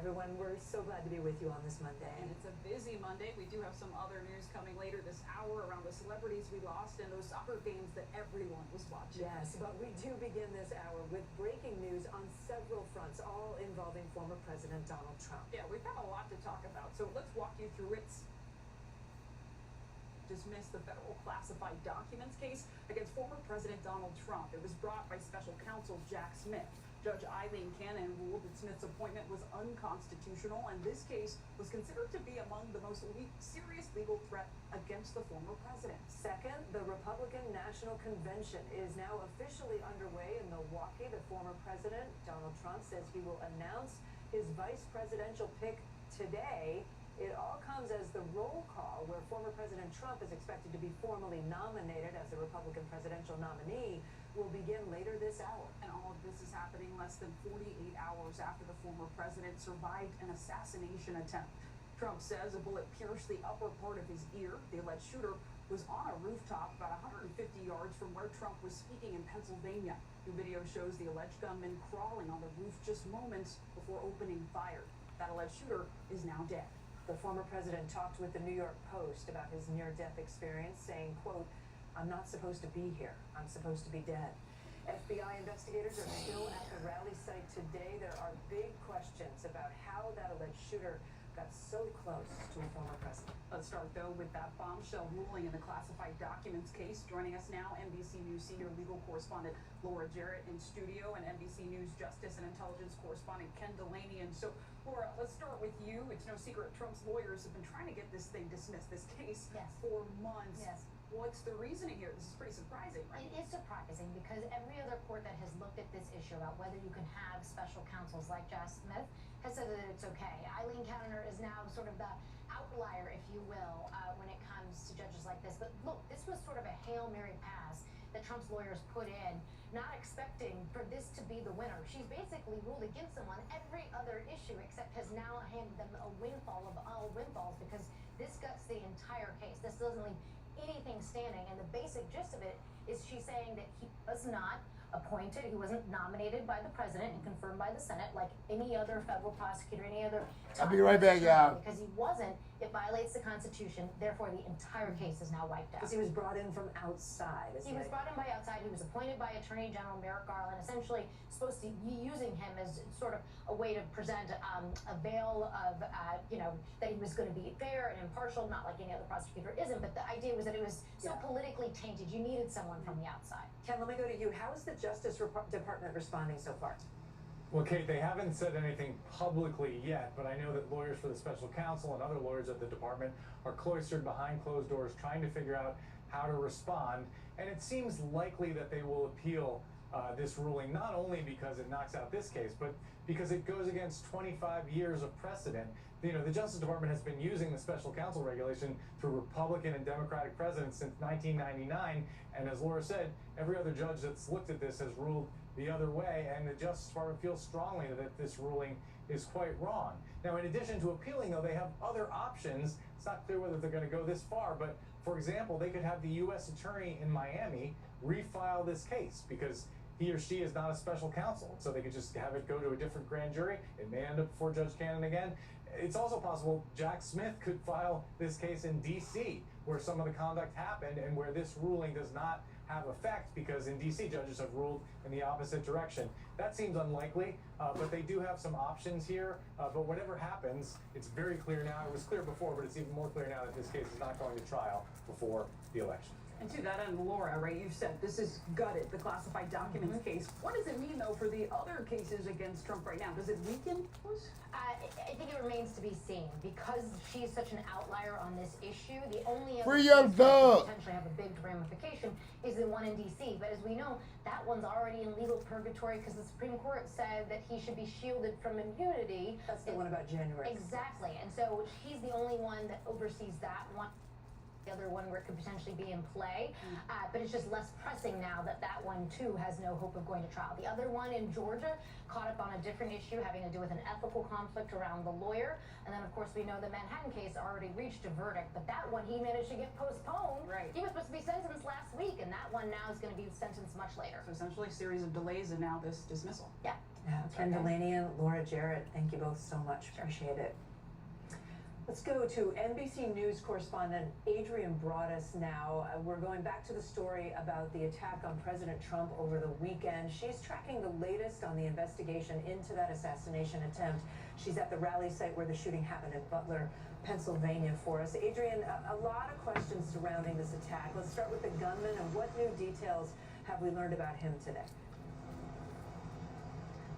everyone. We're so glad to be with you on this Monday. And it's a busy Monday. We do have some other news coming later this hour around the celebrities we lost and those soccer games that everyone was watching. Yes, but we do begin this hour with breaking news on several fronts, all involving former President Donald Trump. Yeah, we've got a lot to talk about, so let's walk you through it. Dismissed the federal classified documents case against former President Donald Trump. It was brought by special counsel Jack Smith. Judge Eileen Cannon ruled that Smith's appointment was unconstitutional, and this case was considered to be among the most serious legal threat against the former president. Second, the Republican National Convention is now officially underway in Milwaukee. The former president, Donald Trump, says he will announce his vice presidential pick today. It all comes as the roll call, where former President Trump is expected to be formally nominated as the Republican presidential nominee, will begin later this hour. And all of this is happening less than 48 hours after the former president survived an assassination attempt. Trump says a bullet pierced the upper part of his ear. The alleged shooter was on a rooftop about 150 yards from where Trump was speaking in Pennsylvania. New video shows the alleged gunman crawling on the roof just moments before opening fire. That alleged shooter is now dead. The former president talked with the New York Post about his near-death experience, saying, quote, "I'm not supposed to be here. I'm supposed to be dead." FBI investigators are still at the rally site today. There are big questions about how that alleged shooter got so close to a former president. Let's start, though, with that bombshell ruling in the classified documents case. Joining us now, NBC News senior legal correspondent Laura Jarrett in studio, and NBC News justice and intelligence correspondent Ken Delaney. And so, Laura, let's start with you. It's no secret Trump's lawyers have been trying to get this thing dismissed, this case, for months. Yes. What's the reasoning here? This is pretty surprising, right? It is surprising because every other court that has looked at this issue about whether you can have special counsels like Jack Smith has said that it's okay. Eileen Cannon is now sort of the outlier, if you will, when it comes to judges like this. But look, this was sort of a Hail Mary pass that Trump's lawyers put in, not expecting for this to be the winner. She's basically ruled against them on every other issue except has now handed them a windfall of all windfalls because this guts the entire case. This doesn't leave anything standing, and the basic gist of it is she's saying that he was not appointed, he wasn't nominated by the president and confirmed by the Senate like any other federal prosecutor, any other. I'll be right back, y'all. Because he wasn't, it violates the Constitution, therefore the entire case is now wiped out. Because he was brought in from outside. He was brought in by outside, he was appointed by Attorney General Merrick Garland, essentially supposed to be using him as sort of a way to present a veil of, that he was going to be fair and impartial, not like any other prosecutor isn't, but the idea was that it was so politically tainted, you needed someone from the outside. Ken, let me go to you. How is the Justice Department responding so far? Well, Kate, they haven't said anything publicly yet, but I know that lawyers for the special counsel and other lawyers at the department are cloistered behind closed doors trying to figure out how to respond. And it seems likely that they will appeal this ruling, not only because it knocks out this case, but because it goes against 25 years of precedent. You know, the Justice Department has been using the special counsel regulation through Republican and Democratic presidents since 1999. And as Laura said, every other judge that's looked at this has ruled the other way, and the Justice Department feels strongly that this ruling is quite wrong. Now, in addition to appealing, though, they have other options. It's not clear whether they're going to go this far, but for example, they could have the U.S. attorney in Miami refile this case because he or she is not a special counsel. So they could just have it go to a different grand jury. It may end up before Judge Cannon again. It's also possible Jack Smith could file this case in D.C., where some of the conduct happened and where this ruling does not have effect because in D.C. judges have ruled in the opposite direction. That seems unlikely, but they do have some options here. But whatever happens, it's very clear now. It was clear before, but it's even more clear now that this case is not going to trial before the election. And to that end, Laura, right, you said this is gutted, the classified documents case. What does it mean, though, for the other cases against Trump right now? Does it weaken those? I think it remains to be seen. Because she's such an outlier on this issue, the only other Free case your that dog. could potentially have a big ramification is the one in D.C. But as we know, that one's already in legal purgatory because the Supreme Court said that he should be shielded from immunity. That's the one about January. Exactly. And so he's the only one that oversees that one. The other one where it could potentially be in play, but it's just less pressing now that that one too has no hope of going to trial. The other one in Georgia caught up on a different issue having to do with an ethical conflict around the lawyer, and then of course we know the Manhattan case already reached a verdict, but that one he managed to get postponed. Right. He was supposed to be sentenced last week, and that one now is going to be sentenced much later. So essentially a series of delays and now this dismissal. Yeah. Yeah, Ken Delaney and Laura Jarrett, thank you both so much. Appreciate it. Let's go to NBC News correspondent Adrian Broadus now. We're going back to the story about the attack on President Trump over the weekend. She's tracking the latest on the investigation into that assassination attempt. She's at the rally site where the shooting happened in Butler, Pennsylvania for us. Adrian, a lot of questions surrounding this attack. Let's start with the gunman, and what new details have we learned about him today?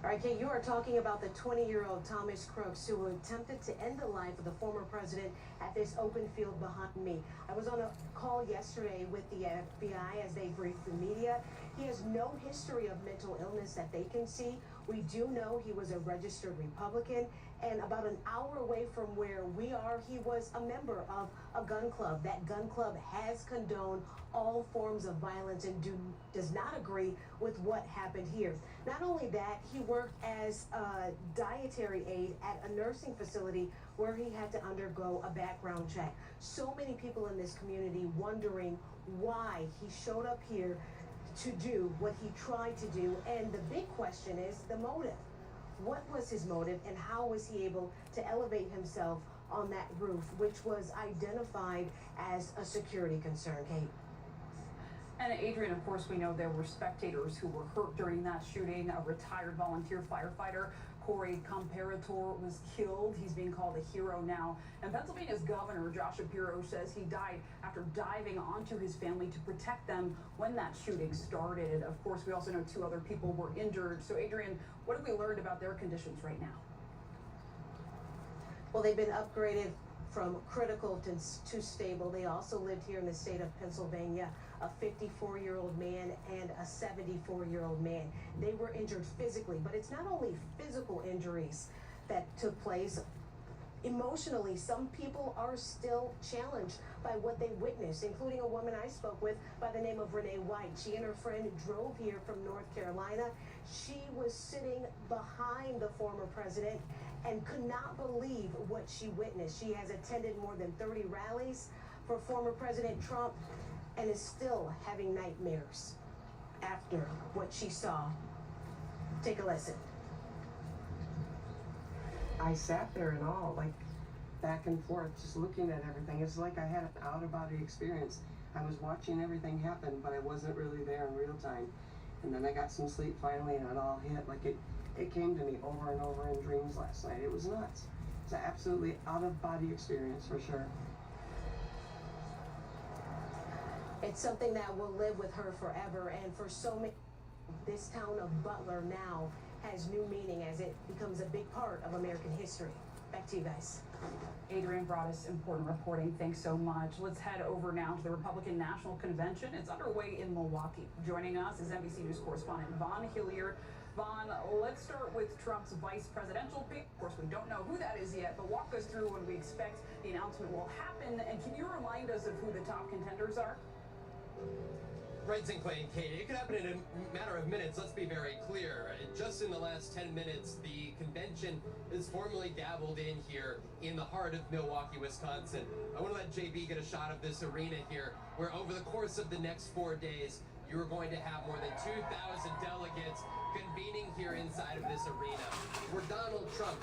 All right, Kate, you are talking about the 20-year-old Thomas Crooks who attempted to end the life of the former president at this open field behind me. I was on a call yesterday with the FBI as they briefed the media. He has no history of mental illness that they can see. We do know he was a registered Republican, and about an hour away from where we are, he was a member of a gun club. That gun club has condoned all forms of violence and does not agree with what happened here. Not only that, he worked as a dietary aide at a nursing facility where he had to undergo a background check. So many people in this community wondering why he showed up here to do what he tried to do. And the big question is the motive. What was his motive, and how was he able to elevate himself on that roof, which was identified as a security concern, Kate? And Adrian, of course, we know there were spectators who were hurt during that shooting. A retired volunteer firefighter, Corey Comparator, was killed. He's being called a hero now. And Pennsylvania's governor, Josh Shapiro, says he died after diving onto his family to protect them when that shooting started. Of course, we also know 2 other people were injured. So, Adrian, what have we learned about their conditions right now? Well, they've been upgraded from critical to stable. They also lived here in the state of Pennsylvania, a 54-year-old man and a 74-year-old man. They were injured physically, but it's not only physical injuries that took place. Emotionally, some people are still challenged by what they witnessed, including a woman I spoke with by the name of Renee White. She and her friend drove here from North Carolina. She was sitting behind the former president and could not believe what she witnessed. She has attended more than 30 rallies for former President Trump and is still having nightmares after what she saw. Take a listen. I sat there in awe, like back and forth, just looking at everything. It's like I had an out-of-body experience. I was watching everything happen, but I wasn't really there in real time. And then I got some sleep finally, and it all hit. Like it came to me over and over in dreams last night. It was nuts. It's an absolutely out-of-body experience for sure. It's something that will live with her forever, and for so many, this town of Butler now has new meaning as it becomes a big part of American history. Back to you guys. Adrian Broadus, important reporting. Thanks so much. Let's head over now to the Republican National Convention. It's underway in Milwaukee. Joining us is NBC News correspondent Vaughn Hilliard. Vaughn, let's start with Trump's vice presidential pick. Of course, we don't know who that is yet, but walk us through when we expect the announcement will happen. And can you remind us of who the top contenders are? Right, Clay and Kate, it could happen in a matter of minutes. Let's be very clear. Just in the last 10 minutes, the convention is formally gaveled in here in the heart of Milwaukee, Wisconsin. I want to let JB get a shot of this arena here, where over the course of the next 4 days, you are going to have more than 2,000 delegates convening here inside of this arena, where Donald Trump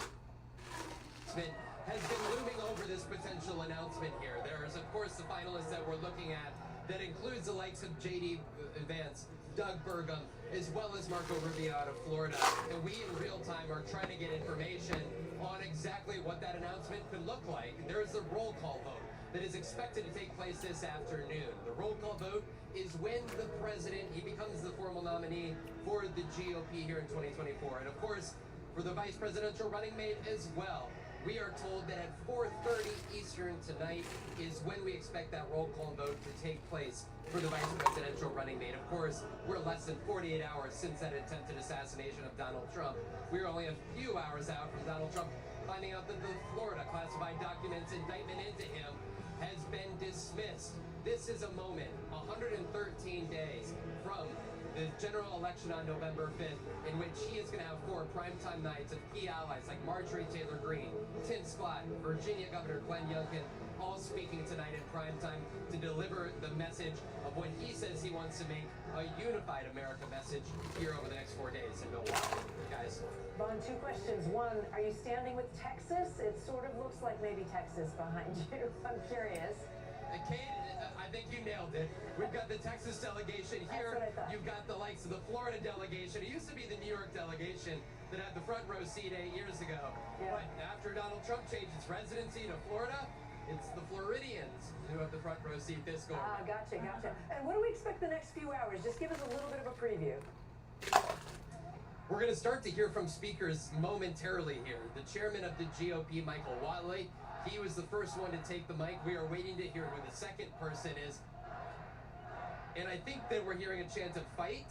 has been looming over this potential announcement here. There is, of course, the finalists that we're looking at that includes the likes of J.D. Vance, Doug Burgum, as well as Marco Rubio out of Florida. And we in real time are trying to get information on exactly what that announcement could look like. There is a roll call vote that is expected to take place this afternoon. The roll call vote is when the president, he becomes the formal nominee for the GOP here in 2024. And of course, for the vice presidential running mate as well. We are told that at 4:30 Eastern tonight is when we expect that roll call vote to take place for the vice presidential running mate. Of course, we're less than 48 hours since that attempted assassination of Donald Trump. We're only a few hours out from Donald Trump finding out that the Florida classified documents indictment into him has been dismissed. This is a moment, 113 days from the general election on November 5th, in which he is going to have 4 primetime nights of key allies like Marjorie Taylor Greene, Tim Scott, Virginia Governor Glenn Youngkin, all speaking tonight in primetime to deliver the message of what he says he wants to make a unified America message here over the next 4 days in Milwaukee. Guys. Vaughn, 2 questions. One, are you standing with Texas? It sort of looks like maybe Texas behind you. I'm curious. Kate, I think you nailed it. We've got the Texas delegation here. That's what I thought. You've got the likes of the Florida delegation. It used to be the New York delegation that had the front row seat 8 years ago. Yeah. But after Donald Trump changed its residency to Florida, it's the Floridians who have the front row seat this go around. Gotcha. And what do we expect the next few hours? Just give us a little bit of a preview. We're going to start to hear from speakers momentarily here. The chairman of the GOP, Michael Watley, he was the first one to take the mic. We are waiting to hear who the second person is. And I think that we're hearing a chant of fight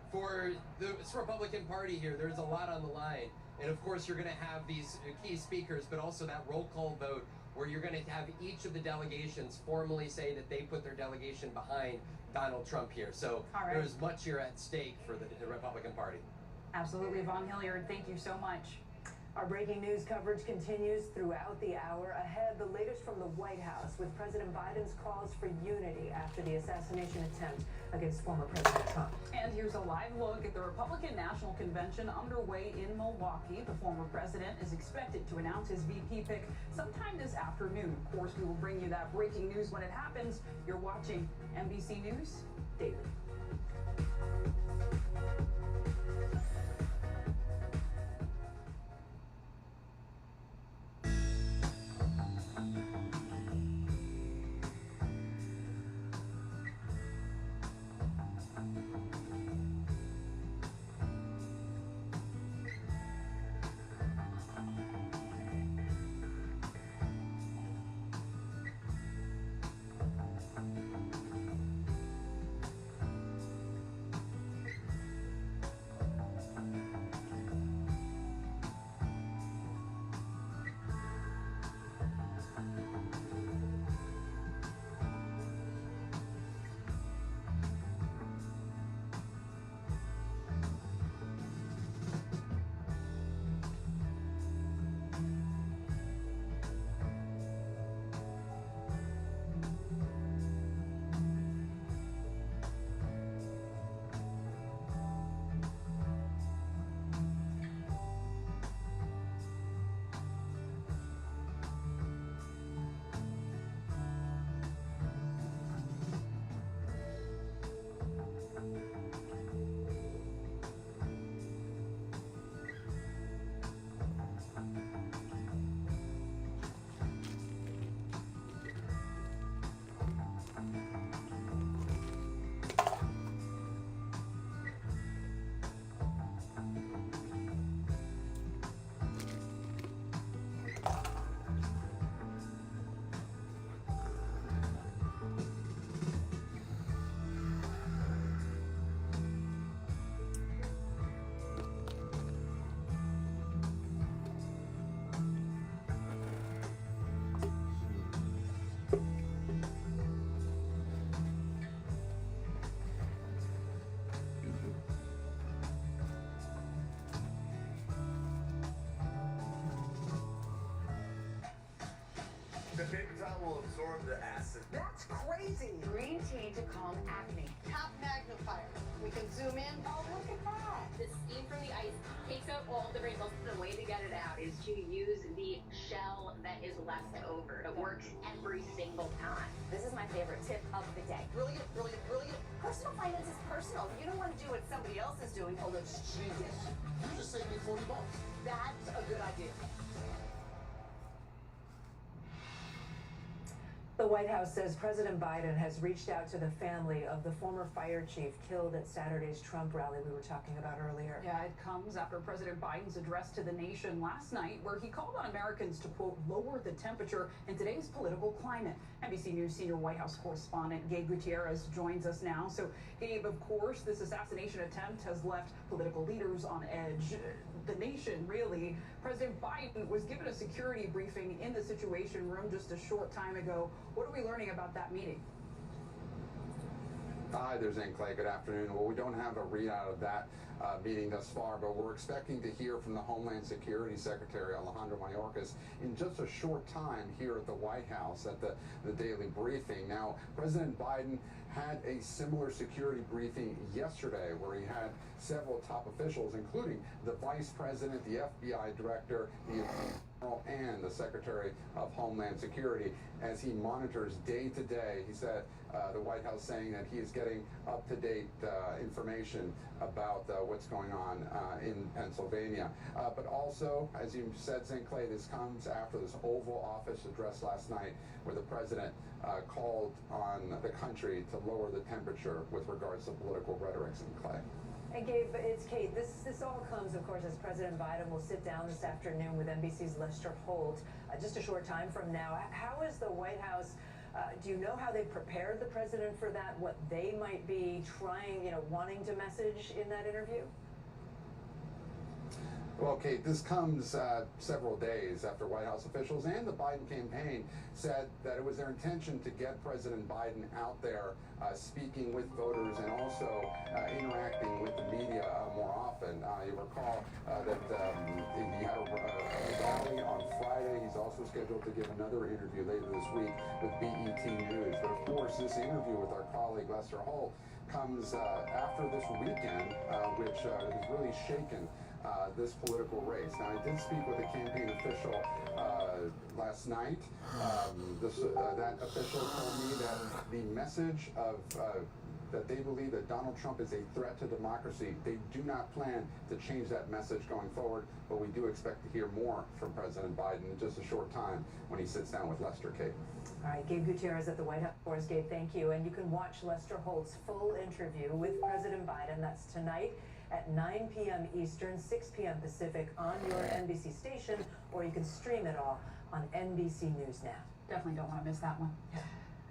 for the Republican Party here. There's a lot on the line. And of course, you're going to have these key speakers, but also that roll call vote where you're going to have each of the delegations formally say that they put their delegation behind Donald Trump here. So there's much here at stake for the Republican Party. Absolutely, Vaughn Hilliard, thank you so much. Our breaking news coverage continues throughout the hour. Ahead, the latest from the White House with President Biden's calls for unity after the assassination attempt against former President Trump. And here's a live look at the Republican National Convention underway in Milwaukee. The former president is expected to announce his VP pick sometime this afternoon. Of course, we will bring you that breaking news when it happens. You're watching NBC News Daily. The paper towel will absorb the acid. That's crazy. Green tea to calm acne. Top magnifier. We can zoom in. Oh, look at that. The steam from the ice takes out all the wrinkles. The way to get it out is to use the shell that is left over. It works every single time. This is my favorite tip of the day. Brilliant, brilliant, brilliant. Personal finance is personal. You don't want to do what somebody else is doing. Oh, that's genius. You just saved me $40. That's a good idea. The White House says President Biden has reached out to the family of the former fire chief killed at Saturday's Trump rally we were talking about earlier. Yeah, it comes after President Biden's address to the nation last night, where he called on Americans to, quote, lower the temperature in today's political climate. NBC News senior White House correspondent Gabe Gutierrez joins us now. So, Gabe, of course, this assassination attempt has left political leaders on edge. The nation, really. President Biden was given a security briefing in the Situation Room just a short time ago. What are we learning about that meeting? Hi there, Zane Clay. Good afternoon. Well, we don't have a readout of that meeting thus far, but we're expecting to hear from the Homeland Security Secretary Alejandro Mayorkas in just a short time here at the White House at the daily briefing. Now, President Biden had a similar security briefing yesterday where he had several top officials, including the Vice President, the FBI Director, the and the Secretary of Homeland Security as he monitors day to day. He said the White House saying that he is getting up-to-date information about what's going on in Pennsylvania. But also, as you said, St. Clay, this comes after this Oval Office address last night where the president called on the country to lower the temperature with regards to political rhetoric, St. Clay. And Gabe, it's Kate. This all comes, of course, as President Biden will sit down this afternoon with NBC's Lester Holt just a short time from now. How is the White House, do you know how they prepared the president for that, what they might be trying, wanting to message in that interview? Well, Kate, this comes several days after White House officials and the Biden campaign said that it was their intention to get President Biden out there speaking with voters and also interacting with the media more often. You recall that he had a rally on Friday. He's also scheduled to give another interview later this week with BET News. But of course, this interview with our colleague Lester Holt comes after this weekend, which has really shaken this political race. Now, I did speak with a campaign official last night. That official told me that the message of that they believe that Donald Trump is a threat to democracy. They do not plan to change that message going forward, but we do expect to hear more from President Biden in just a short time when he sits down with Lester, Kate. All right, Gabe Gutierrez at the White House for us. Gabe, thank you. And you can watch Lester Holt's full interview with President Biden. That's tonight at 9 p.m. Eastern, 6 p.m. Pacific on your NBC station, or you can stream it all on NBC News Now. Definitely don't want to miss that one.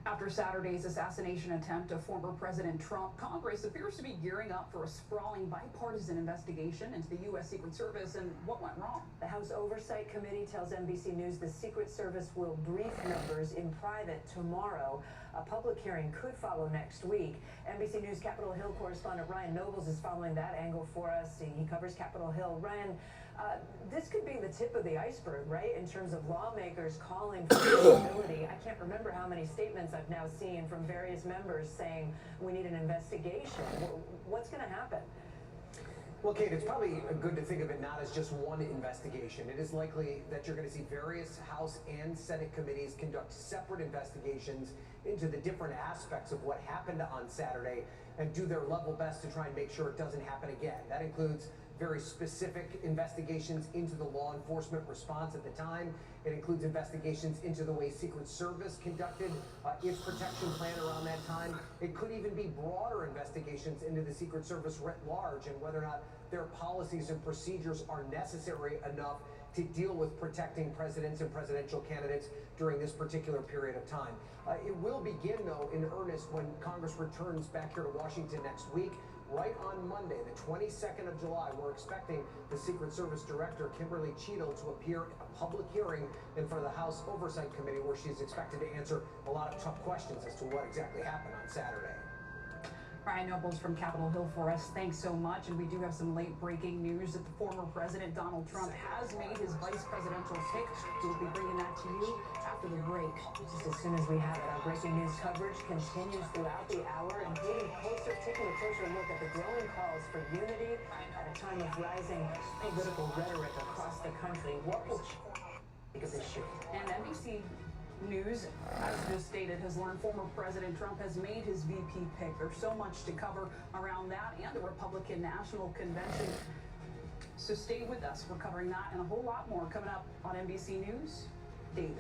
After Saturday's assassination attempt of former President Trump, Congress appears to be gearing up for a sprawling bipartisan investigation into the U.S. Secret Service and what went wrong. The House Oversight Committee tells NBC News the Secret Service will brief members in private tomorrow. A public hearing could follow next week. NBC News Capitol Hill correspondent Ryan Nobles is following that angle for us. He covers Capitol Hill. Ryan, this could be the tip of the iceberg, right, in terms of lawmakers calling for accountability. I can't remember how many statements I've now seen from various members saying we need an investigation. What's going to happen? Well, Kate, it's probably good to think of it not as just one investigation. It is likely that you're going to see various House and Senate committees conduct separate investigations into the different aspects of what happened on Saturday and do their level best to try and make sure it doesn't happen again. That includes very specific investigations into the law enforcement response at the time. It includes investigations into the way Secret Service conducted its protection plan around that time. It could even be broader investigations into the Secret Service writ large and whether or not their policies and procedures are necessary enough to deal with protecting presidents and presidential candidates during this particular period of time. It will begin, though, in earnest when Congress returns back here to Washington next week. Right on Monday, the 22nd of July, we're expecting the Secret Service Director, Kimberly Cheadle, to appear at a public hearing in front of the House Oversight Committee where she's expected to answer a lot of tough questions as to what exactly happened on Saturday. Ryan Nobles from Capitol Hill for us. Thanks so much. And we do have some late breaking news that the former President Donald Trump has made his vice presidential pick. We'll be bringing that to you after the break. Just as soon as we have it, our breaking news coverage continues throughout the hour, including taking a closer look at the growing calls for unity at a time of rising political rhetoric across the country. What will think of this shooting? And NBC News, as just stated, has learned former President Trump has made his VP pick. There's so much to cover around that and the Republican National Convention. So stay with us. We're covering that and a whole lot more coming up on NBC News. David.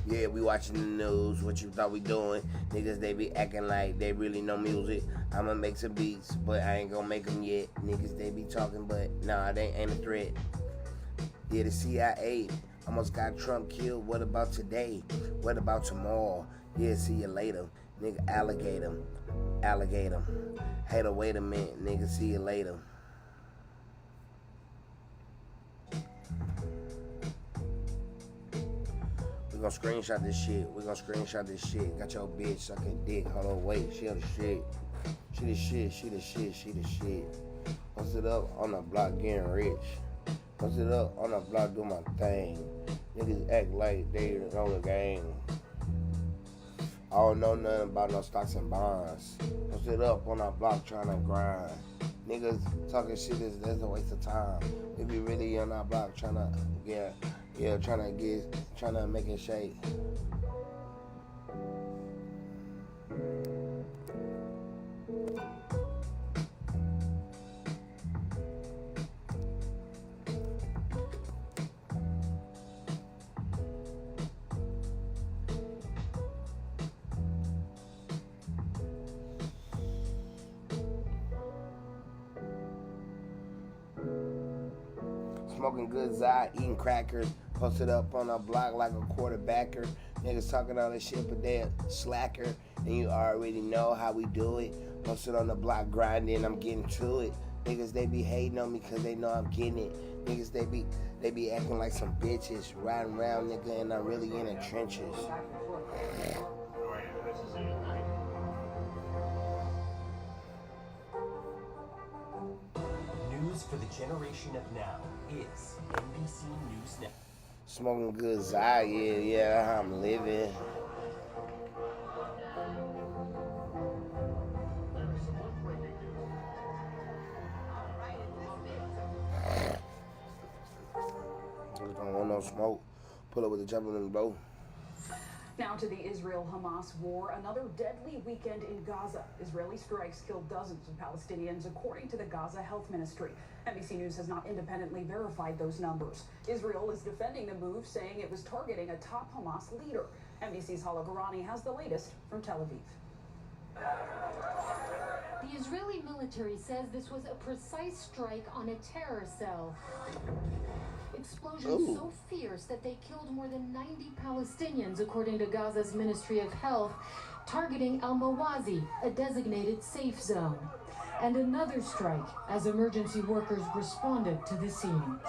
Yeah, we watching the news. What you thought we doing? Niggas, they be acting like they really know music. I'ma make some beats, but I ain't gonna make them yet. Niggas, they be talking, but nah, they ain't a threat. Yeah, the CIA almost got Trump killed. What about today? What about tomorrow? Yeah, see you later. Nigga, alligator. Alligator. Hater, wait a minute. Nigga, see you later. We gonna screenshot this shit. We gonna screenshot this shit. Got your bitch sucking dick. Hold on, wait. She the shit. She the shit. She the shit. She the shit. Post it up on the block getting rich. Post it up on the block doing my thing. Niggas act like they know the game. I don't know nothing about no stocks and bonds. Post it up on the block trying to grind. Niggas talking shit is a waste of time. They be really on our block trying to trying to make it shake. Smoking good Zai, eating crackers, posted up on a block like a quarterbacker. Niggas talking all this shit, but they a slacker. And you already know how we do it. Posted on the block grinding, I'm getting to it. Niggas, they be hating on me cause they know I'm getting it. Niggas, they be acting like some bitches. Riding around, nigga, and I'm really in the trenches. News for the generation of now is NBC News Now. Smoking good Zai, yeah, that's how I'm living. Don't want no smoke. Pull up with the jumping in the bow. Now to the Israel-Hamas war, another deadly weekend in Gaza. Israeli strikes killed dozens of Palestinians, according to the Gaza Health Ministry. NBC News has not independently verified those numbers. Israel is defending the move, saying it was targeting a top Hamas leader. NBC's Hala Garani has the latest from Tel Aviv. The Israeli military says this was a precise strike on a terror cell. Explosions so fierce that they killed more than 90 Palestinians, according to Gaza's Ministry of Health, targeting Al-Mawazi, a designated safe zone. And another strike as emergency workers responded to the scene.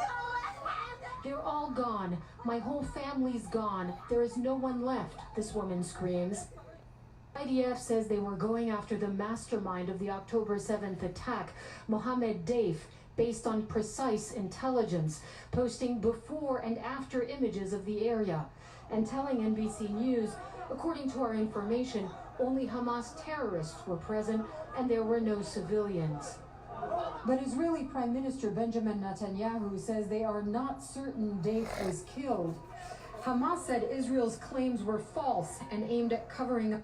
They're all gone. My whole family's gone. There is no one left, this woman screams. IDF says they were going after the mastermind of the October 7th attack, Mohammed Daif, based on precise intelligence, posting before and after images of the area, and telling NBC News, according to our information, only Hamas terrorists were present and there were no civilians. But Israeli Prime Minister Benjamin Netanyahu says they are not certain Daif was killed. Hamas said Israel's claims were false and aimed at covering up.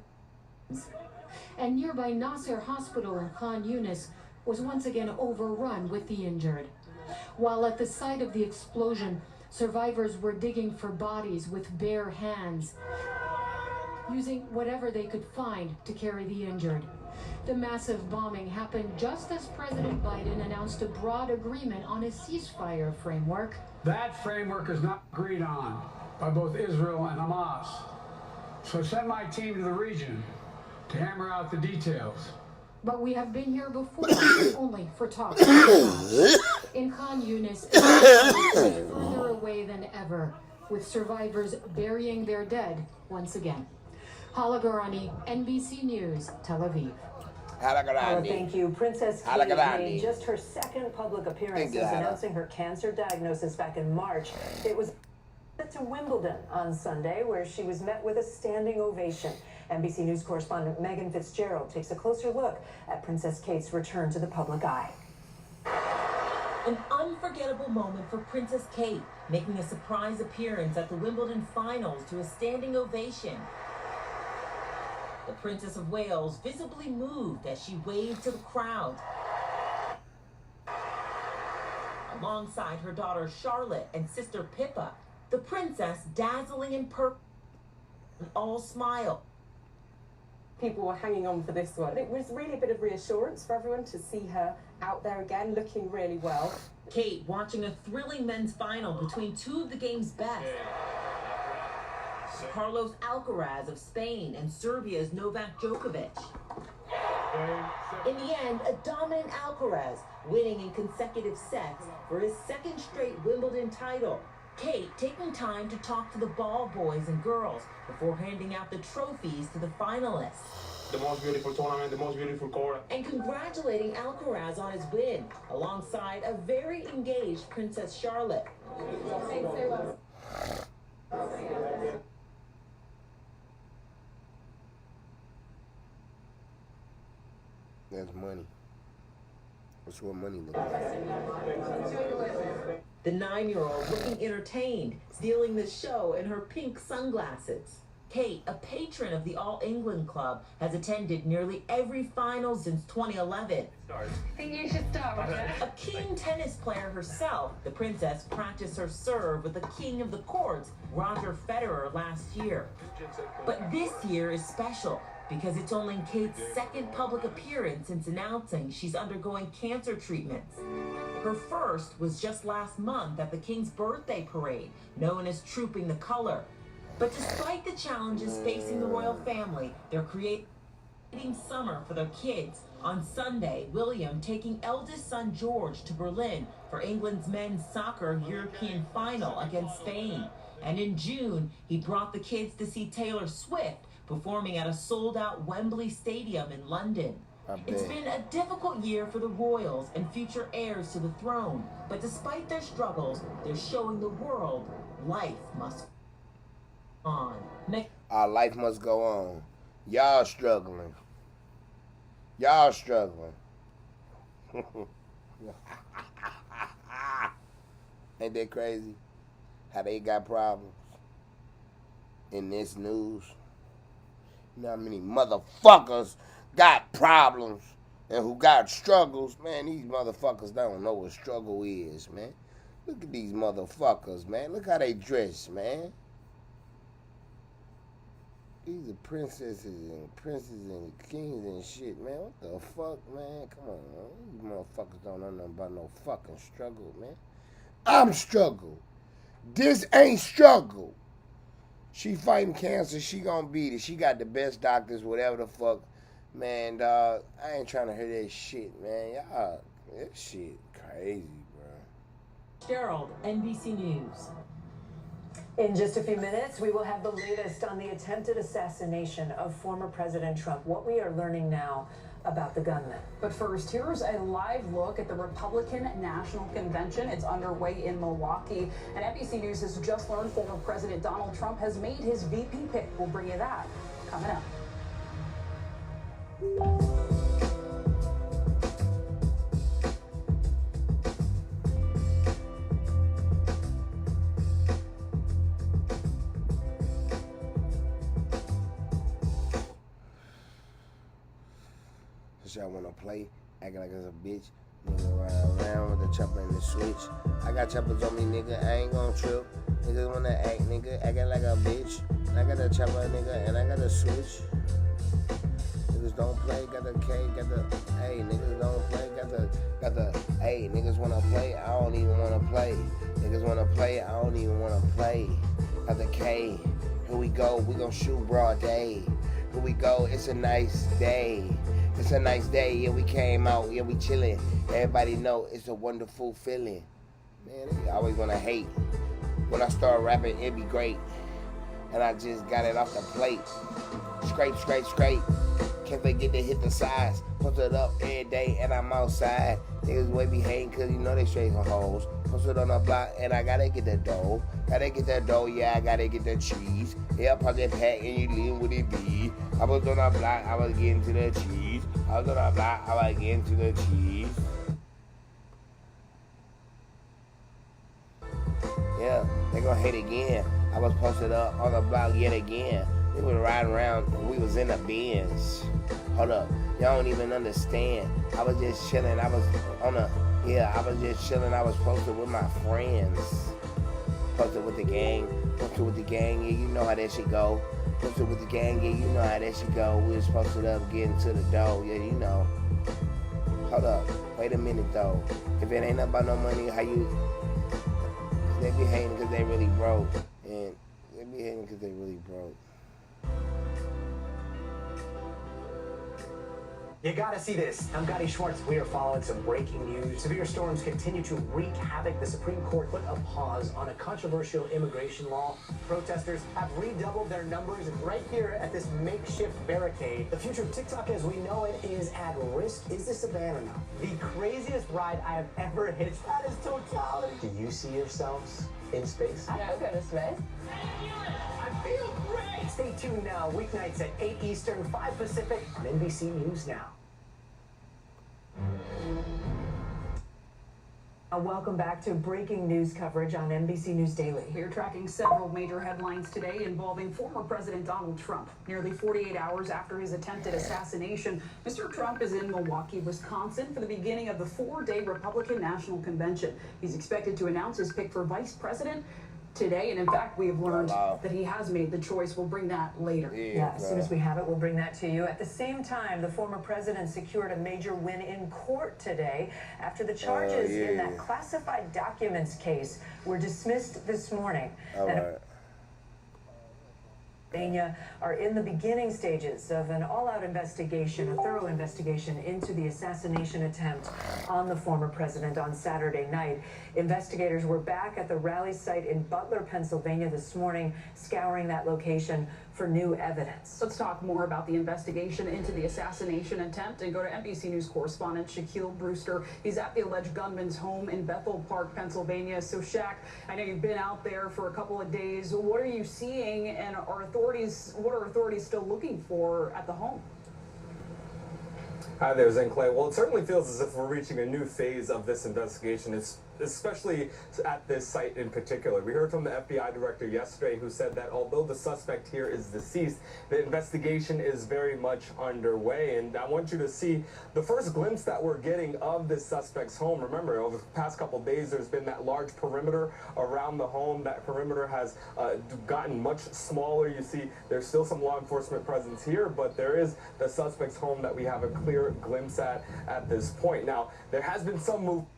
And nearby Nasser Hospital in Khan Yunis was once again overrun with the injured. While at the site of the explosion, survivors were digging for bodies with bare hands, using whatever they could find to carry the injured. The massive bombing happened just as President Biden announced a broad agreement on a ceasefire framework. That framework is not agreed on by both Israel and Hamas. So send my team to the region to hammer out the details. But we have been here before, only for talks. In Khan Yunis, further away than ever, with survivors burying their dead once again. Hala Garani, NBC News, Tel Aviv. Thank you. Princess Kate made just her second public appearance since announcing her cancer diagnosis back in March. It was to Wimbledon on Sunday, where she was met with a standing ovation. NBC News correspondent Megan Fitzgerald takes a closer look at Princess Kate's return to the public eye. An unforgettable moment for Princess Kate, making a surprise appearance at the Wimbledon finals to a standing ovation. The Princess of Wales visibly moved as she waved to the crowd. Alongside her daughter Charlotte and sister Pippa, the princess dazzling in purple. all smile. People were hanging on for this one. It was really a bit of reassurance for everyone to see her out there again, looking really well. Kate watching a thrilling men's final between two of the game's best. Carlos Alcaraz of Spain and Serbia's Novak Djokovic. In the end, a dominant Alcaraz, winning in consecutive sets for his second straight Wimbledon title. Kate taking time to talk to the ball boys and girls before handing out the trophies to the finalists. The most beautiful tournament, the most beautiful court. And congratulating Alcaraz on his win, alongside a very engaged Princess Charlotte. That's money. That's what money looks like. The 9-year-old looking entertained, stealing the show in her pink sunglasses. Kate, a patron of the All England Club, has attended nearly every final since 2011. I think you should start, Roger. A keen tennis player herself, the princess practiced her serve with the king of the courts, Roger Federer, last year. But this year is special because it's only Kate's second public appearance since announcing she's undergoing cancer treatments. Her first was just last month at the King's birthday parade, known as Trooping the Color. But despite the challenges facing the royal family, they're creating summer for their kids. On Sunday, William taking eldest son George to Berlin for England's men's soccer European final against Spain. And in June, he brought the kids to see Taylor Swift performing at a sold-out Wembley Stadium in London. It's been a difficult year for the royals and future heirs to the throne. But despite their struggles, they're showing the world life must go on. Our life must go on. Y'all struggling. Y'all struggling. Ain't that crazy? How they got problems in this news. You know how many motherfuckers got problems and who got struggles? Man, these motherfuckers don't know what struggle is, man. Look at these motherfuckers, man. Look how they dress, man. These are princesses and princes and kings and shit, man. What the fuck, man? Come on, man. These motherfuckers don't know nothing about no fucking struggle, man. I'm struggle. This ain't struggle. She fighting cancer. She gonna beat it. She got the best doctors, whatever the fuck. Man, dog, I ain't trying to hear that shit, man. Y'all, that shit crazy, bro. Gerald, NBC News. In just a few minutes, we will have the latest on the attempted assassination of former President Trump. What we are learning now about the gunman. But first, here's a live look at the Republican National Convention. It's underway in Milwaukee. And NBC News has just learned former President Donald Trump has made his VP pick. We'll bring you that coming up. Y'all wanna play, acting like it's a bitch. Nigga around with the chopper and the switch. I got choppers on me, nigga. I ain't gon' trip. Niggas wanna act, nigga, acting like a bitch. I got the chopper, nigga, and I got the switch. Niggas don't play, got the K, got the A. Niggas don't play, got the A. Niggas wanna play, I don't even wanna play. Niggas wanna play, I don't even wanna play. Got the K. Here we go, we gon' shoot broad day. Here we go, it's a nice day. It's a nice day, yeah, we came out, yeah, we chillin'. Everybody know it's a wonderful feeling. Man, they always wanna hate. When I start rapping, it be great. And I just got it off the plate. Scrape, scrape, scrape. Can't forget to hit the sides. Post it up every day and I'm outside. Niggas way be hating cause you know they straight for hoes. Post it on the block and I gotta get the dough. Gotta get that dough, yeah, I gotta get the cheese. Yeah, pop that pack and you leave with it be. I was on the block, I was getting to the cheese. I was on the block, I was getting to the cheese. Yeah, they gonna hate again. I was posted up on the block yet again. They was riding around, we was in the Benz. Hold up, y'all don't even understand. I was just chilling, I was just chilling, I was posted with my friends. Posted with the gang, yeah, you know how that shit go. Posted with the gang, yeah, you know how that should go. We was posted up, getting to the door, yeah, you know. Hold up, wait a minute though. If it ain't nothing about no money, how you? They be hating because they really broke, and they be hating because they really broke. You gotta see this. I'm Gotti Schwartz. We are following some breaking news. Severe storms continue to wreak havoc. The Supreme Court put a pause on a controversial immigration law. Protesters have redoubled their numbers right here at this makeshift barricade. The future of TikTok as we know it is at risk. Is this a ban or not? The craziest ride I have ever hitched. That is totality. Do you see yourselves in space? I could go to space. I feel great! Stay tuned now, weeknights at 8 Eastern, 5 Pacific on NBC News Now. Welcome back to breaking news coverage on NBC News Daily. We're tracking several major headlines today involving former President Donald Trump. Nearly 48 hours after his attempted assassination, Mr. Trump is in Milwaukee, Wisconsin for the beginning of the 4-day Republican National Convention. He's expected to announce his pick for vice president today, and in fact, we have learned that he has made the choice. We'll bring that later. Yeah, as soon as we have it, we'll bring that to you. At the same time, the former president secured a major win in court today after the charges in that classified documents case were dismissed this morning. Pennsylvania are in the beginning stages of an all-out investigation, a thorough investigation into the assassination attempt on the former president on Saturday night. Investigators were back at the rally site in Butler, Pennsylvania this morning, scouring that location for new evidence. Let's talk more about the investigation into the assassination attempt and go to NBC News correspondent Shaquille Brewster. He's at the alleged gunman's home in Bethel Park, Pennsylvania. So Shaq, I know you've been out there for a couple of days. What are you seeing, and what are authorities still looking for at the home? Hi there, Zen Clay. Well, it certainly feels as if we're reaching a new phase of this investigation, especially at this site in particular. We heard from the FBI director yesterday who said that although the suspect here is deceased, the investigation is very much underway. And I want you to see the first glimpse that we're getting of this suspect's home. Remember, over the past couple of days, there's been that large perimeter around the home. That perimeter has gotten much smaller. You see, there's still some law enforcement presence here, but there is the suspect's home that we have a clear glimpse at this point. Now, there has been some movement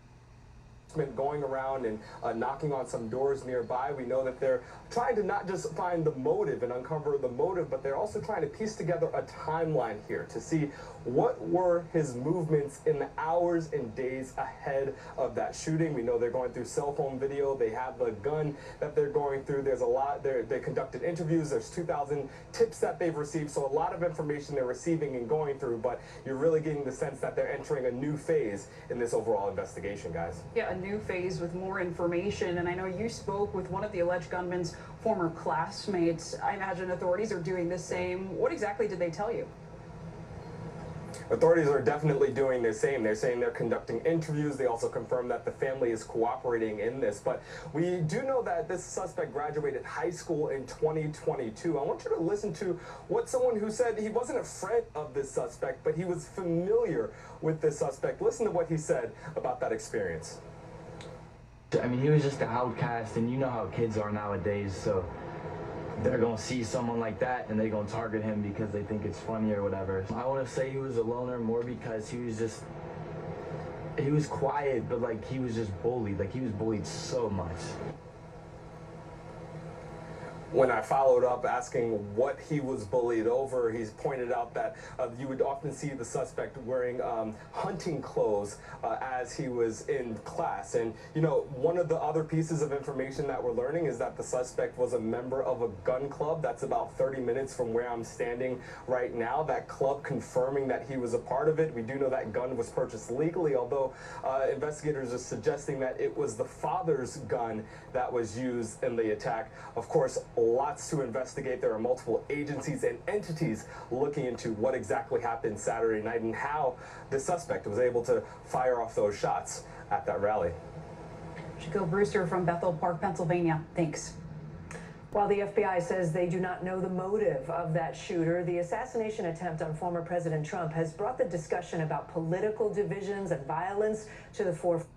going around and knocking on some doors nearby. We know that they're trying to not just find the motive and uncover the motive, but they're also trying to piece together a timeline here to see what were his movements in the hours and days ahead of that shooting. We know they're going through cell phone video. They have the gun that they're going through. There's a lot. They conducted interviews. There's 2,000 tips that they've received. So a lot of information they're receiving and going through, but you're really getting the sense that they're entering a new phase in this overall investigation, guys. Yeah, a new phase with more information. And I know you spoke with one of the alleged gunman's former classmates. I imagine authorities are doing the same. What exactly did they tell you? Authorities are definitely doing the same. They're saying they're conducting interviews. They also confirm that the family is cooperating in this. But we do know that this suspect graduated high school in 2022. I want you to listen to what someone who said he wasn't afraid of this suspect, but he was familiar with this suspect. Listen to what he said about that experience. I mean, he was just an outcast, and you know how kids are nowadays, so they're gonna see someone like that and they're gonna target him because they think it's funny or whatever. I want to say he was a loner more because he was quiet, but like he was just bullied. Like he was bullied so much. When I followed up asking what he was bullied over, he's pointed out that you would often see the suspect wearing hunting clothes as he was in class. And, you know, one of the other pieces of information that we're learning is that the suspect was a member of a gun club. That's about 30 minutes from where I'm standing right now. That club confirming that he was a part of it. We do know that gun was purchased legally, although investigators are suggesting that it was the father's gun that was used in the attack. Of course, lots to investigate. There are multiple agencies and entities looking into what exactly happened Saturday night and how the suspect was able to fire off those shots at that rally. Shaquille Brewster from Bethel Park, Pennsylvania. Thanks. While the FBI says they do not know the motive of that shooter, the assassination attempt on former President Trump has brought the discussion about political divisions and violence to the forefront.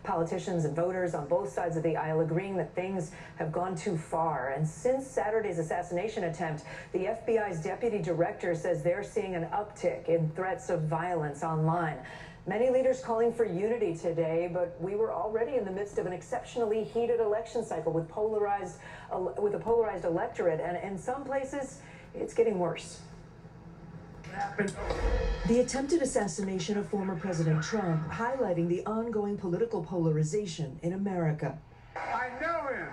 Politicians and voters on both sides of the aisle agreeing that things have gone too far. And since Saturday's assassination attempt, the FBI's deputy director says they're seeing an uptick in threats of violence online. Many leaders calling for unity today, but we were already in the midst of an exceptionally heated election cycle with a polarized electorate, and in some places, it's getting worse. The attempted assassination of former President Trump, highlighting the ongoing political polarization in America. I know him.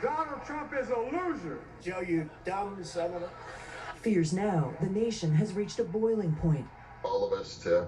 Donald Trump is a loser. Joe, you dumb son of a... Fears now the nation has reached a boiling point. All of us to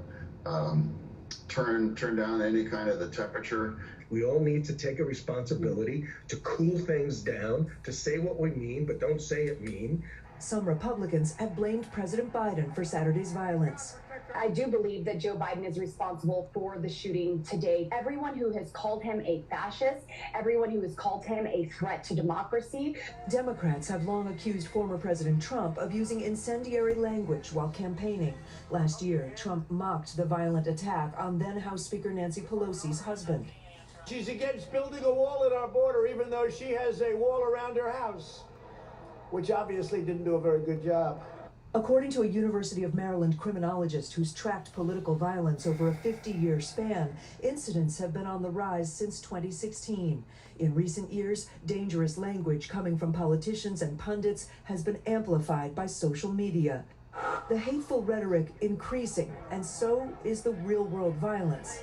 turn down any kind of the temperature. We all need to take a responsibility to cool things down, to say what we mean, but don't say it mean. Some Republicans have blamed President Biden for Saturday's violence. I do believe that Joe Biden is responsible for the shooting today. Everyone who has called him a fascist, everyone who has called him a threat to democracy. Democrats have long accused former President Trump of using incendiary language while campaigning. Last year, Trump mocked the violent attack on then House Speaker Nancy Pelosi's husband. She's against building a wall at our border, even though she has a wall around her house, which obviously didn't do a very good job. According to a University of Maryland criminologist who's tracked political violence over a 50-year span, incidents have been on the rise since 2016. In recent years, dangerous language coming from politicians and pundits has been amplified by social media. The hateful rhetoric increasing, and so is the real-world violence.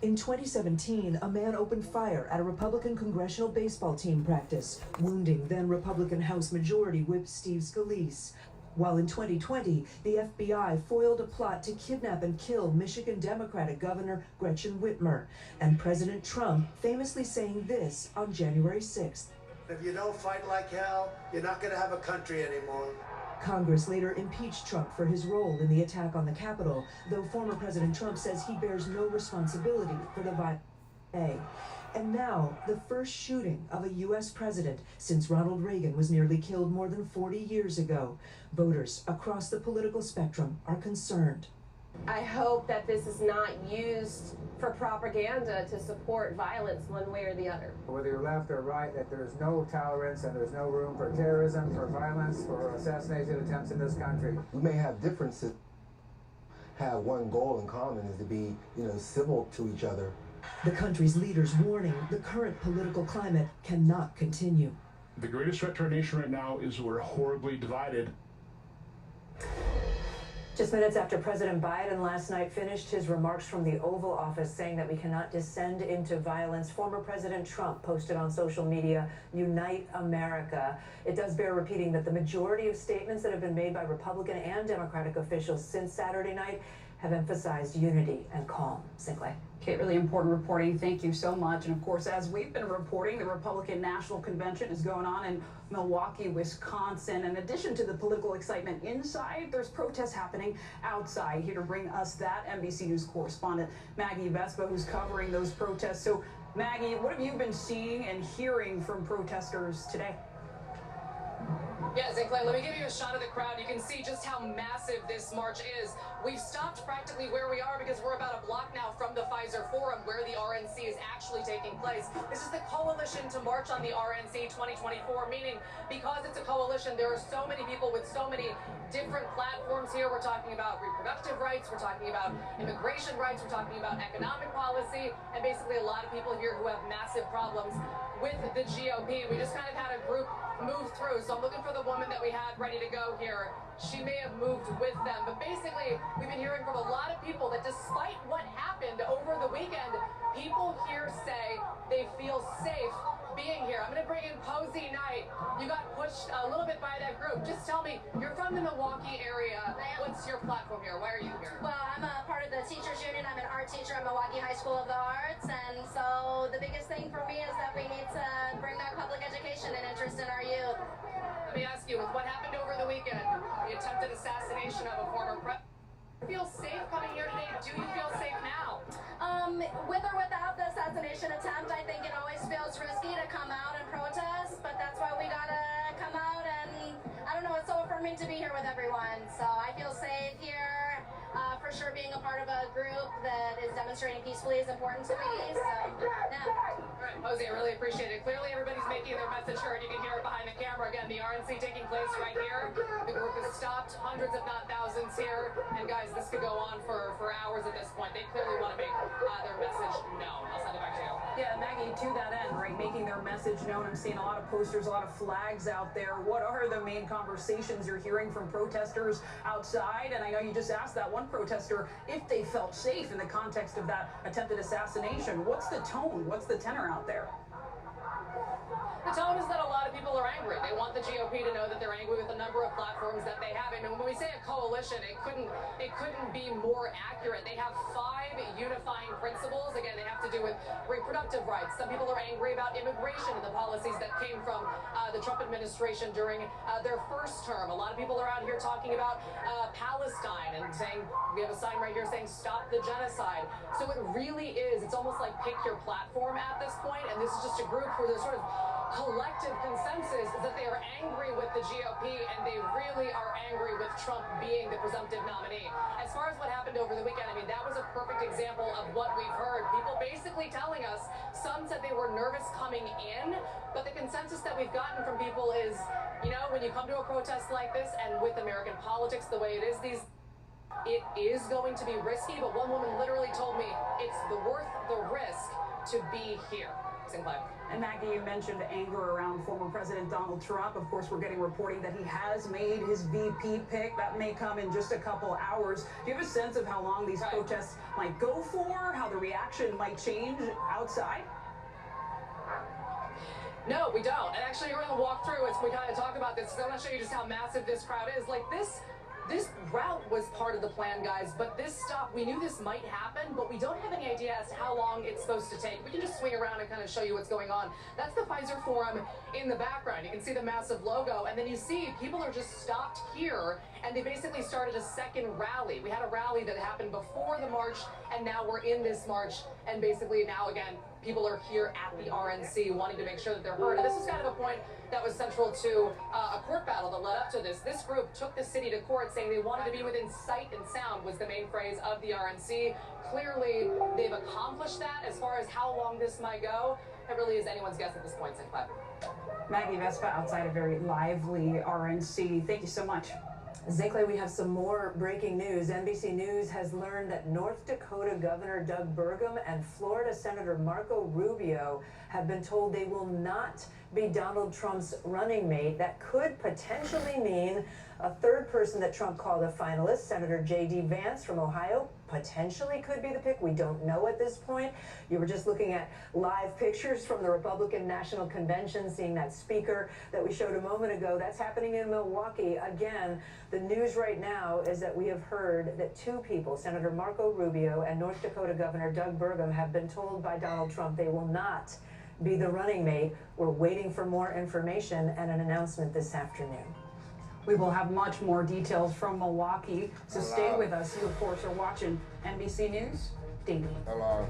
In 2017, a man opened fire at a Republican congressional baseball team practice, wounding then Republican House Majority Whip Steve Scalise. While in 2020, the FBI foiled a plot to kidnap and kill Michigan Democratic Governor Gretchen Whitmer, and President Trump famously saying this on January 6th. If you don't fight like hell, you're not going to have a country anymore. Congress later impeached Trump for his role in the attack on the Capitol, though former President Trump says he bears no responsibility for the violence. And now, the first shooting of a U.S. president since Ronald Reagan was nearly killed more than 40 years ago. Voters across the political spectrum are concerned. I hope that this is not used for propaganda to support violence one way or the other. Whether you're left or right, that there's no tolerance and there's no room for terrorism, for violence, for assassination attempts in this country. We may have differences, have one goal in common is to be, civil to each other. The country's leaders warning the current political climate cannot continue. The greatest threat to our nation right now is we're horribly divided. Just minutes after President Biden last night finished his remarks from the Oval Office saying that we cannot descend into violence, former President Trump posted on social media, "Unite America." It does bear repeating that the majority of statements that have been made by Republican and Democratic officials since Saturday night have emphasized unity and calm. Sinclair. Kate, really important reporting. Thank you so much. And of course, as we've been reporting, the Republican National Convention is going on in Milwaukee, Wisconsin. In addition to the political excitement inside, there's protests happening outside. Here to bring us that, NBC News correspondent Maggie Vespa, who's covering those protests. So, Maggie, what have you been seeing and hearing from protesters today? Yeah, Sinclair, let me give you a shot of the crowd. You can see just how massive this march is. We've stopped practically where we are because we're about a block now from the Pfizer Forum where the RNC is actually taking place. This is the Coalition to March on the RNC 2024, meaning because it's a coalition, there are so many people with so many different platforms here. We're talking about reproductive rights, we're talking about immigration rights, we're talking about economic policy, and basically a lot of people here who have massive problems with the GOP. We just kind of had a group move through, so I'm looking for the woman that we had ready to go here. She may have moved with them, but basically we've been hearing from a lot of people that despite what happened over the weekend, people here say they feel safe being here. I'm going to bring in Posey Knight. You got pushed a little bit by that group. Just tell me, you're from the Milwaukee area. What's your platform here? Why are you here? Well, I'm a part of the teachers union. I'm an art teacher at Milwaukee High School of the Arts, and so the biggest thing for me is that we need to bring back public education and interest in our youth. Let me ask you, with what happened over the weekend, the attempted assassination of a former president, do you feel safe coming here today? Do you feel safe now? With or without the assassination attempt, I think it always feels risky to come out and protest, but that's why we gotta come out, and I don't know, it's so affirming to be here with everyone. So I feel safe here. For for sure being a part of a group that is demonstrating peacefully is important to me. So, yeah. All right, Jose, I really appreciate it. Clearly, everybody's making their message heard. You can hear it behind the camera. Again, the RNC taking place right here. The group has stopped, hundreds if not thousands here. And guys, this could go on for hours at this point. They clearly want to make their message known. I'll send it back to you. Yeah, Maggie, to that end, right, making their message known. I'm seeing a lot of posters, a lot of flags out there. What are the main conversations you're hearing from protesters outside? And I know you just asked that one protester if they felt safe in the context of that attempted assassination. What's the tone? What's the tenor out there? The tone is that a lot of people are angry. They want the GOP to know that they're angry with a number of platforms that they have. I mean, when we say a coalition, it couldn't be more accurate. They have 5 unifying principles. Again, they have to do with reproductive rights. Some people are angry about immigration and the policies that came from the Trump administration during their first term. A lot of people are out here talking about Palestine and saying, we have a sign right here saying, stop the genocide. So it really is, it's almost like pick your platform at this point. And this is just a group where there's sort of collective consensus is that they are angry with the GOP and they really are angry with Trump being the presumptive nominee. As far as what happened over the weekend, I mean, that was a perfect example of what we've heard. People basically telling us, some said they were nervous coming in, but the consensus that we've gotten from people is, you know, when you come to a protest like this and with American politics the way it is it is going to be risky, but one woman literally told me it's worth the risk to be here. And Maggie, you mentioned anger around former President Donald Trump. Of course, we're getting reporting that he has made his VP pick. That may come in just a couple hours. Do you have a sense of how long these protests might go for, how the reaction might change outside? No, we don't. And actually, we're going to walk through as we kind of talk about this, because I want to show you just how massive this crowd is. Like, this route was part of the plan, guys, but this stop, we knew this might happen, but we don't have any idea as to how long it's supposed to take. We can just swing around and kind of show you what's going on. That's the Pfizer Forum in the background. You can see the massive logo, and then you see people are just stopped here, and they basically started a second rally. We had a rally that happened before the march, and now we're in this march, and basically now, again, people are here at the RNC wanting to make sure that they're heard. And this was kind of a point that was central to a court battle that led up to this. This group took the city to court saying they wanted to be within sight and sound was the main phrase of the RNC. Clearly, they've accomplished that. As far as how long this might go, it really is anyone's guess at this point, Sinclair. Maggie Vespa outside a very lively RNC. Thank you so much. Zinkley, we have some more breaking news. NBC News has learned that North Dakota Governor Doug Burgum and Florida Senator Marco Rubio have been told they will not be Donald Trump's running mate. That could potentially mean a third person that Trump called a finalist, Senator J.D. Vance from Ohio, potentially could be the pick. We don't know at this point. You were just looking at live pictures from the Republican National Convention, seeing that speaker that we showed a moment ago. That's happening in Milwaukee. Again, the news right now is that we have heard that 2 people, Senator Marco Rubio and North Dakota Governor Doug Burgum, have been told by Donald Trump they will not be the running mate. We're waiting for more information and an announcement this afternoon. We will have much more details from Milwaukee, so stay with us. You, of course, are watching NBC News Daily. Hello.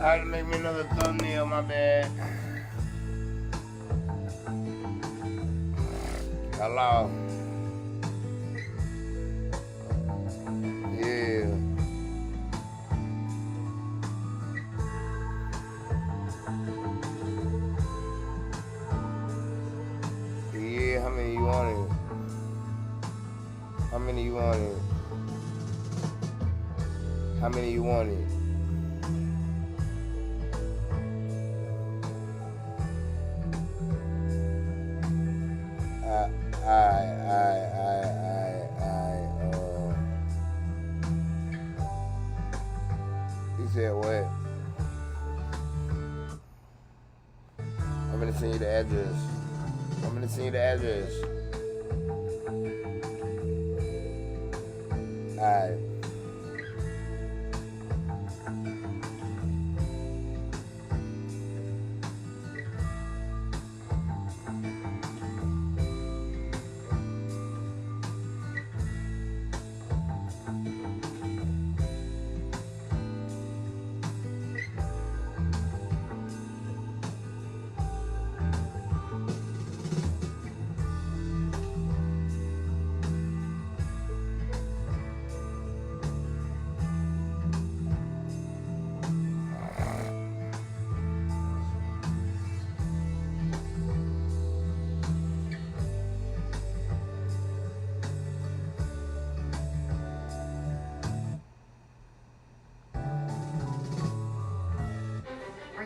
I had to make me another thumbnail, my bad. Hello. Yeah. Yeah, how many you wanted? How many you wanted? How many you wanted? He said what? I'm gonna send you the address. I'm gonna send you the address. Alright.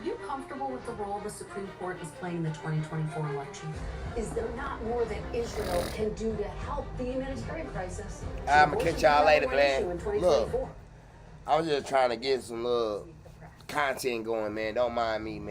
you comfortable with the role the Supreme Court is playing in the 2024 election? Is there not more that Israel can do to help the humanitarian crisis? I'ma catch y'all later, In man. 2024. Look, I was just trying to get some little content going, man. Don't mind me, man.